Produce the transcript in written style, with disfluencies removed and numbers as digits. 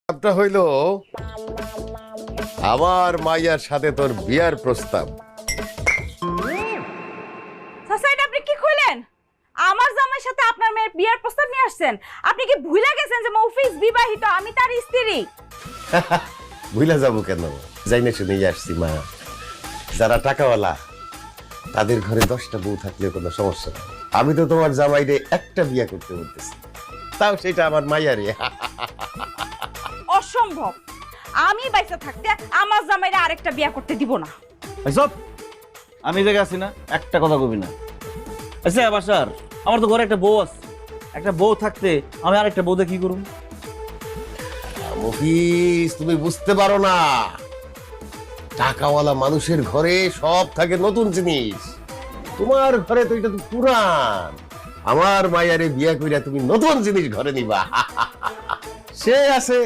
প্রস্তাবটা হইল আমার মাইয়ার সাথে তোর বিয়ার প্রস্তাব। চাচা এটা আপনি কি কইলেন? আমার জামাইয়ের সাথে আপনার মেয়ের বিয়ার প্রস্তাব নিয়ে আসছেন? আপনি কি ভুলে গেছেন যে মৌফিজ বিবাহিত, আমি তার স্ত্রী? ভুলে যাবো কেন, যাইনে শুনেই আসছি মা। যারা টাকাওয়ালা তাদের ঘরে 10টা বউ থাকলে কোনো সমস্যা নেই। আমি তো তোমার জামাইরে একটা বিয়া করতে বলতেছি, তাও সেটা আমার মাইয়ারে। অসম্ভব। আমি বাইসা থাকতে আমার জামাইরে আরেকটা বিয়া করতে দিব না। সব আমি জায়গা আছি না, একটা কথা কবি না। আচ্ছা বাসার, আমার তো ঘরে একটা বউ আছে, একটা বউ থাকতে আমি আরেকটা বউতে কি করব? মফিজ, তুমি বুঝতে পারো না, টাকাওয়ালা মানুষের ঘরে সব থাকে নতুন জিনিস। তোমার ঘরে তো এটা তো পুরান। আমার মায়ারে বিয়া কইরা তুমি নতুন জিনিস ঘরে নিবা। সে আছে